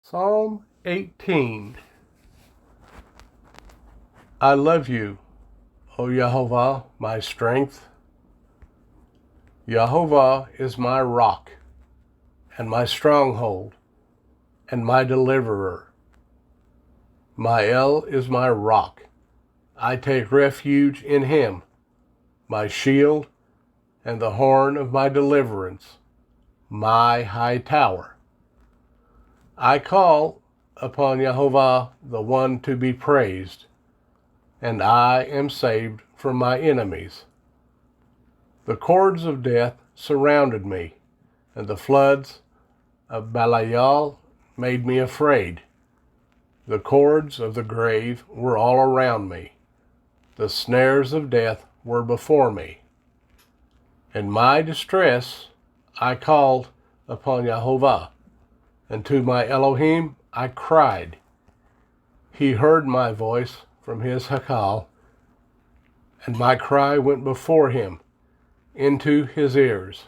Psalm 18. I love you, O Yehovah, my strength. Yehovah is my rock and my stronghold and my deliverer. My El is my rock. I take refuge in him, my shield and the horn of my deliverance, my high tower. I call upon Yehovah, the one to be praised, and I am saved from my enemies. The cords of death surrounded me, and the floods of Belial made me afraid. The cords of the grave were all around me. The snares of death were before me. In my distress I called upon Yehovah, and to my Elohim I cried. He heard my voice from his Hakal, and my cry went before him into his ears.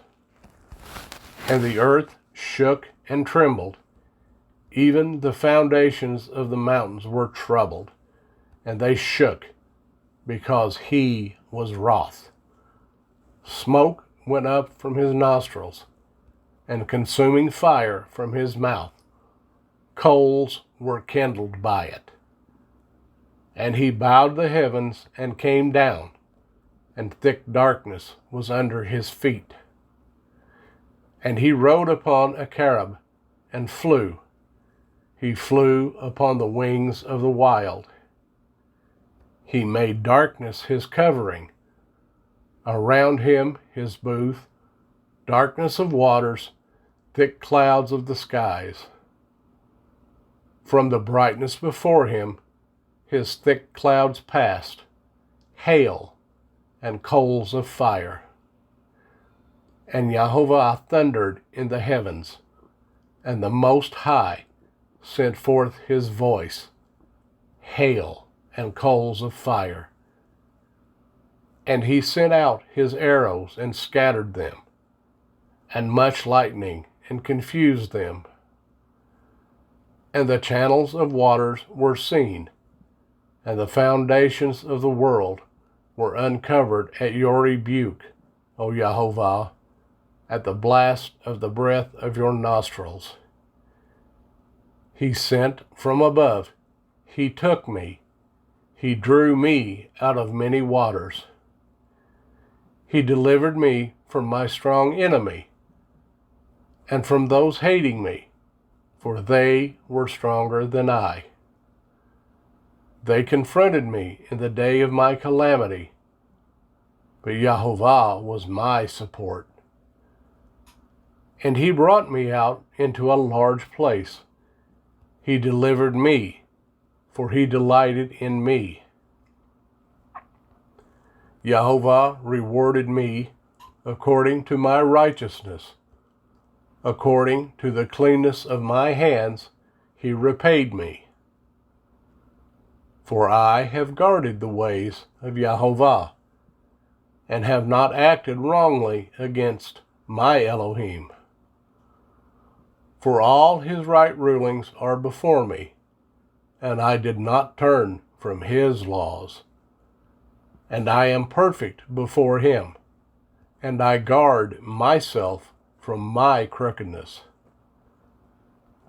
And the earth shook and trembled. Even the foundations of the mountains were troubled, and they shook, because he was wroth. Smoke went up from his nostrils, and consuming fire from his mouth. Coals were kindled by it. And he bowed the heavens and came down, and thick darkness was under his feet. And he rode upon a cherub and flew. He flew upon the wings of the wild. He made darkness his covering, around him his booth, darkness of waters, thick clouds of the skies. From the brightness before him, his thick clouds passed, hail and coals of fire. And Yehovah thundered in the heavens, and the Most High sent forth his voice, hail and coals of fire. And he sent out his arrows and scattered them, and much lightning and confused them. And the channels of waters were seen, and the foundations of the world were uncovered at your rebuke, O Yehovah, at the blast of the breath of your nostrils. He sent from above, he took me, he drew me out of many waters. He delivered me from my strong enemy, and from those hating me, for they were stronger than I. They confronted me in the day of my calamity, but Yehovah was my support. And he brought me out into a large place. He delivered me, for he delighted in me. Yehovah rewarded me according to my righteousness. According to the cleanness of my hands, he repaid me. For I have guarded the ways of Yehovah, and have not acted wrongly against my Elohim. For all his right rulings are before me, and I did not turn from his laws. And I am perfect before him, and I guard myself from my crookedness.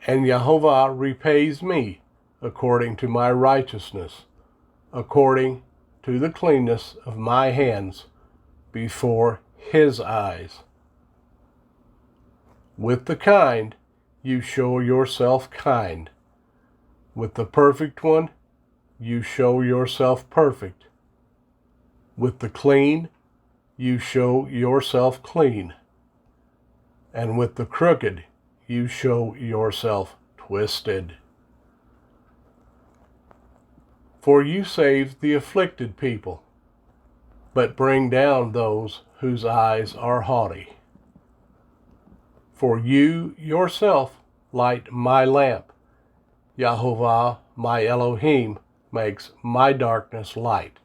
And Yehovah repays me according to my righteousness, according to the cleanness of my hands before his eyes. With the kind you show yourself kind. With the perfect one you show yourself perfect. With the clean you show yourself clean. And with the crooked you show yourself twisted. For you save the afflicted people, but bring down those whose eyes are haughty. For you yourself light my lamp. Yehovah, my Elohim, makes my darkness light.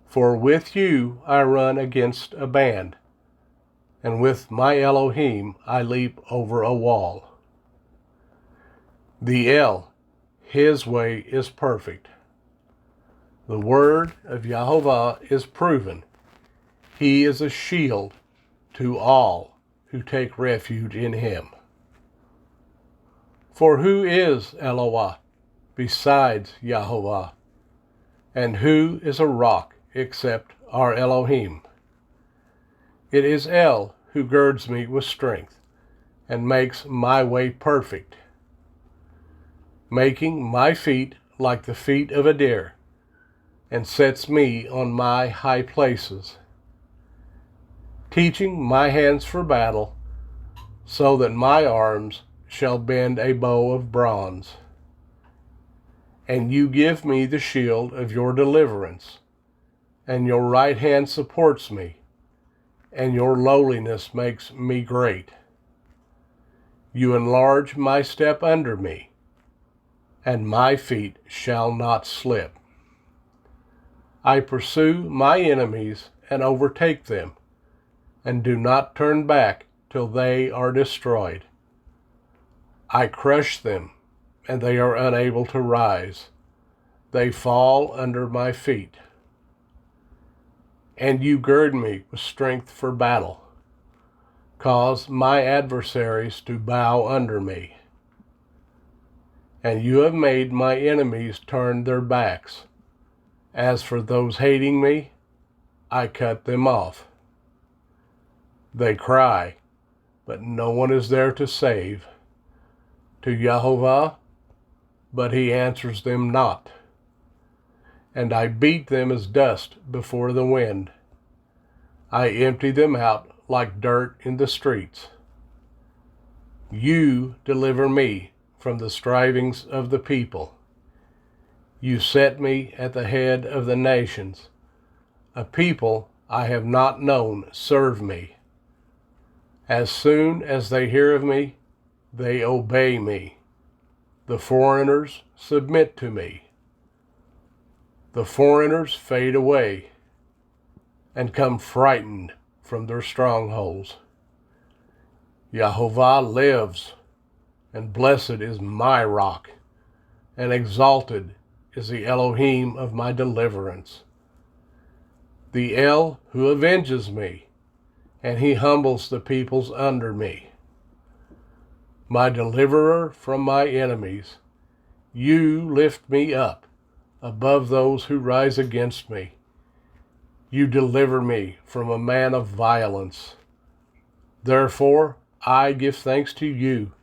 For with you I run against a band, and with my Elohim I leap over a wall. The El, his way is perfect. The word of Yahovah is proven. He is a shield to all who take refuge in him. For who is Eloah besides Yahovah? And who is a rock except our Elohim? It is El who girds me with strength and makes my way perfect, making my feet like the feet of a deer, and sets me on my high places, teaching my hands for battle, so that my arms shall bend a bow of bronze. And you give me the shield of your deliverance, and your right hand supports me, and your lowliness makes me great. You enlarge my step under me, and my feet shall not slip. I pursue my enemies and overtake them, and do not turn back till they are destroyed. I crush them, and they are unable to rise. They fall under my feet. And you gird me with strength for battle. Cause my adversaries to bow under me. And you have made my enemies turn their backs. As for those hating me, I cut them off. They cry, but no one is there to save. To Yahovah, but he answers them not. And I beat them as dust before the wind. I empty them out like dirt in the streets. You deliver me from the strivings of the people. You set me at the head of the nations. A people I have not known serve me. As soon as they hear of me, they obey me. The foreigners submit to me. The foreigners fade away and come frightened from their strongholds. Yahovah lives, and blessed is my rock, and exalted is the Elohim of my deliverance. The El who avenges me, and he humbles the peoples under me. My deliverer from my enemies, you lift me up above those who rise against me. You deliver me from a man of violence. Therefore, I give thanks to you,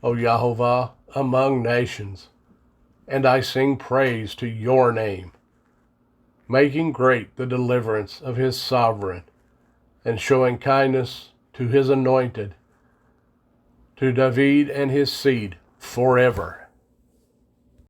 O Yahovah, among nations, and I sing praise to your name, making great the deliverance of his sovereign, and showing kindness to his anointed, to David and his seed forever.